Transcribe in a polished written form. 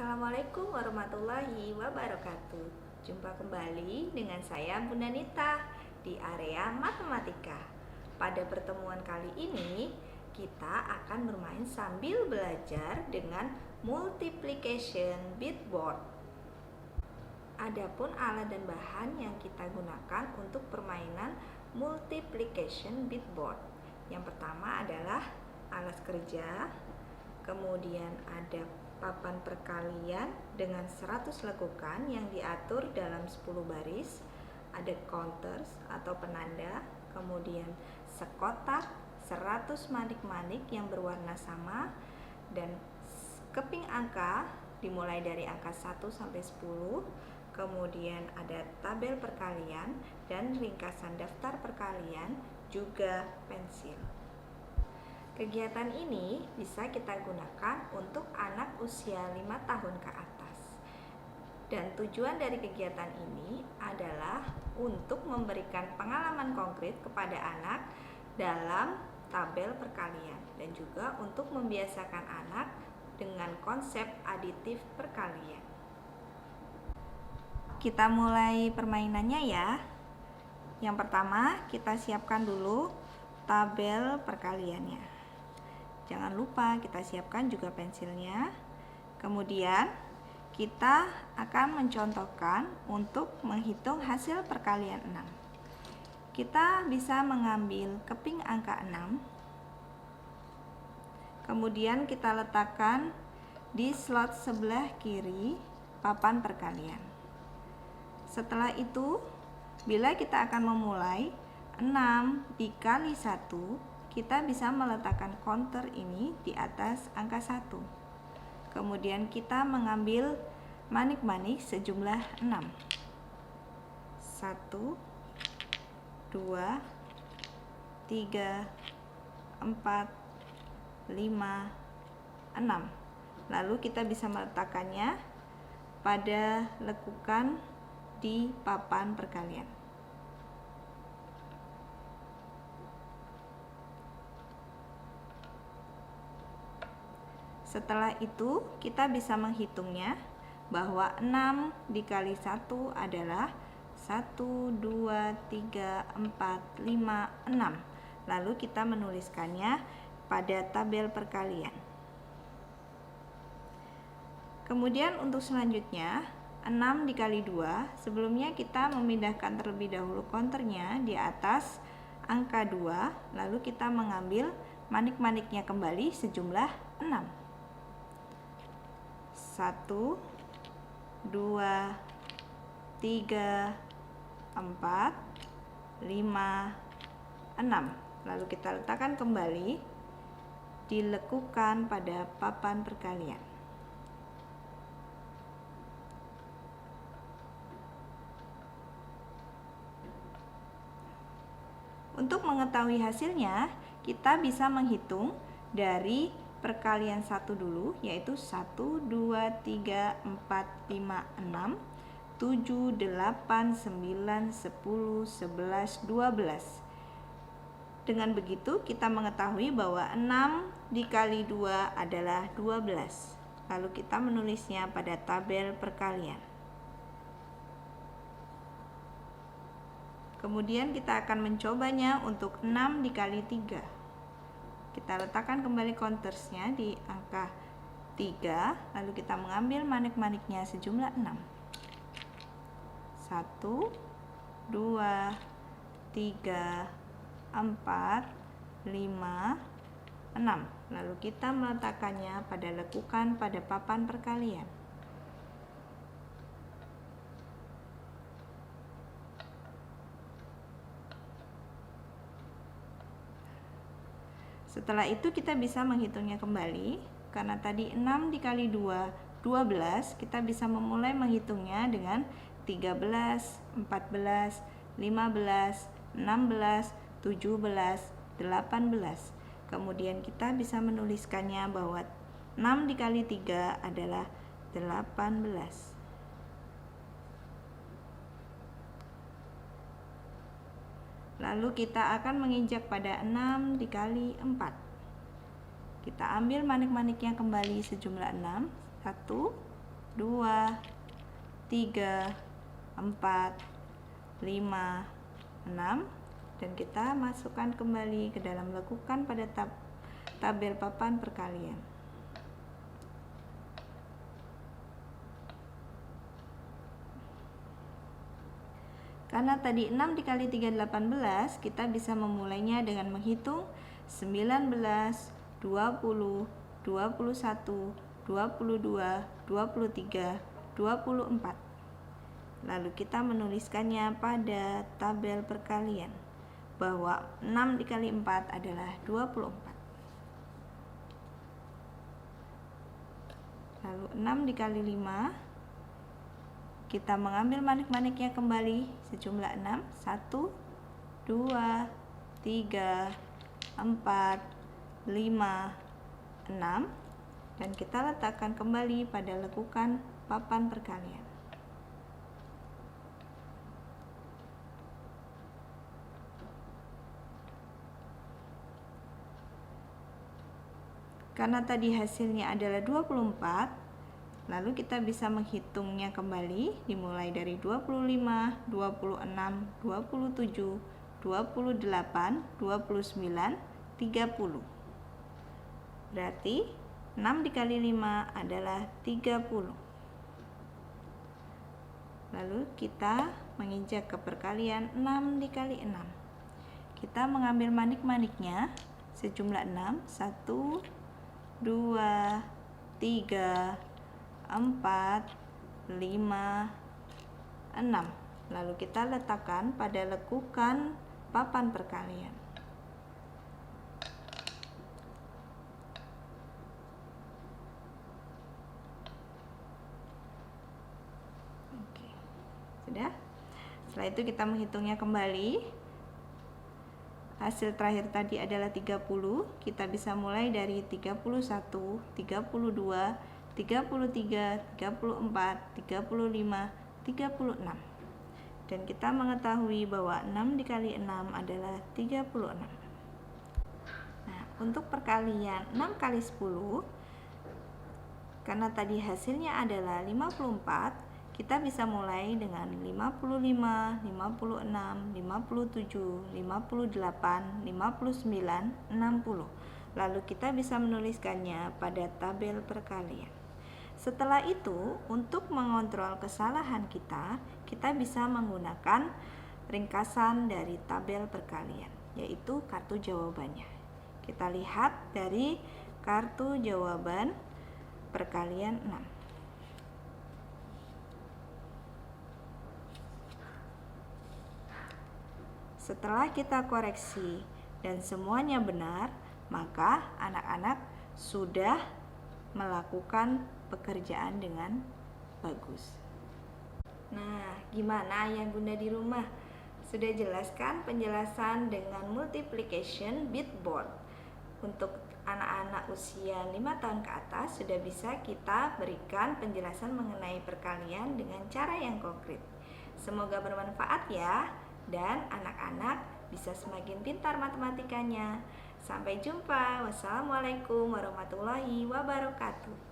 Assalamualaikum warahmatullahi wabarakatuh. Jumpa kembali dengan saya Bunda Nita di area matematika. Pada pertemuan kali ini kita akan bermain sambil belajar dengan multiplication bitboard. Adapun alat dan bahan yang kita gunakan untuk permainan multiplication bitboard. Yang pertama adalah alas kerja, kemudian ada papan perkalian dengan 100 lekukan yang diatur dalam 10 baris, ada counters atau penanda, kemudian sekotak 100 manik-manik yang berwarna sama, dan keping angka dimulai dari angka 1 sampai 10, kemudian ada tabel perkalian dan ringkasan daftar perkalian, juga pensil. Kegiatan ini bisa kita gunakan untuk anak usia 5 tahun ke atas. Dan tujuan dari kegiatan ini adalah untuk memberikan pengalaman konkret kepada anak dalam tabel perkalian dan juga untuk membiasakan anak dengan konsep aditif perkalian. Kita mulai permainannya ya. Yang pertama, kita siapkan dulu tabel perkaliannya. Jangan lupa kita siapkan juga pensilnya. Kemudian kita akan mencontohkan untuk menghitung hasil perkalian 6. Kita bisa mengambil keping angka 6. Kemudian kita letakkan di slot sebelah kiri papan perkalian. Setelah itu, bila kita akan memulai 6 dikali 1, kita bisa meletakkan counter ini di atas angka 1. Kemudian kita mengambil manik-manik sejumlah 6. 1, 2, 3, 4, 5, 6. Lalu kita bisa meletakkannya pada lekukan di papan perkalian. Setelah itu kita bisa menghitungnya bahwa 6 dikali 1 adalah 1, 2, 3, 4, 5, 6. Lalu kita menuliskannya pada tabel perkalian. Kemudian untuk selanjutnya 6 dikali 2, sebelumnya kita memindahkan terlebih dahulu counternya di atas angka 2, lalu kita mengambil manik-maniknya kembali sejumlah 6. 1, 2, 3, 4, 5, 6. Lalu kita letakkan kembali, dilekukan pada papan perkalian. Untuk mengetahui hasilnya, kita bisa menghitung dari perkalian 1 dulu, yaitu 1, 2, 3, 4, 5, 6, 7, 8, 9, 10, 11, 12. Dengan begitu kita mengetahui bahwa 6 dikali 2 adalah 12. Lalu kita menulisnya pada tabel perkalian. Kemudian kita akan mencobanya untuk 6 dikali 3. Kita letakkan kembali countersnya di angka 3, lalu kita mengambil manik-maniknya sejumlah 6. 1, 2, 3, 4, 5, 6. Lalu kita meletakkannya pada lekukan pada papan perkalian. Setelah itu kita bisa menghitungnya kembali, karena tadi 6 dikali 2, 12, kita bisa memulai menghitungnya dengan 13, 14, 15, 16, 17, 18. Kemudian kita bisa menuliskannya bahwa 6 dikali 3 adalah 18. Lalu kita akan menginjak pada 6 dikali 4. Kita ambil manik-maniknya kembali sejumlah 6. 1, 2, 3, 4, 5, 6, dan kita masukkan kembali ke dalam lekukan pada tabel papan perkalian. Karena tadi 6 dikali 3 18, kita bisa memulainya dengan menghitung 19, 20, 21, 22, 23, 24. Lalu kita menuliskannya pada tabel perkalian bahwa 6 dikali 4 adalah 24. Lalu 6 dikali 5, kita mengambil manik-maniknya kembali sejumlah 6. 1, 2, 3, 4, 5, 6, dan kita letakkan kembali pada lekukan papan perkalian. Karena tadi hasilnya adalah 24, lalu kita bisa menghitungnya kembali dimulai dari 25, 26, 27, 28, 29, 30. Berarti 6 dikali 5 adalah 30. Lalu kita menginjak ke perkalian 6 dikali 6. Kita mengambil manik-maniknya sejumlah 6. 1, 2, 3, 4, 5, 6. Lalu kita letakkan pada lekukan papan perkalian. Oke. Sudah? Setelah itu kita menghitungnya kembali. Hasil terakhir tadi adalah 30. Kita bisa mulai dari 31, 32, 33, 34, 35, 36. Dan kita mengetahui bahwa 6 dikali 6 adalah 36. Nah, untuk perkalian 6 kali 10, karena tadi hasilnya adalah 54, kita bisa mulai dengan 55, 56, 57, 58, 59, 60. Lalu kita bisa menuliskannya pada tabel perkalian. Setelah itu, untuk mengontrol kesalahan kita bisa menggunakan ringkasan dari tabel perkalian, yaitu kartu jawabannya. Kita lihat dari kartu jawaban perkalian 6. Setelah kita koreksi dan semuanya benar, maka anak-anak sudah melakukan pekerjaan dengan bagus. Nah, gimana ya Bunda di rumah? Sudah jelaskan penjelasan dengan multiplication bitboard. Untuk anak-anak usia 5 tahun ke atas sudah bisa kita berikan penjelasan mengenai perkalian dengan cara yang konkret. Semoga bermanfaat ya, dan anak-anak bisa semakin pintar matematikanya. Sampai jumpa. Wassalamualaikum warahmatullahi wabarakatuh.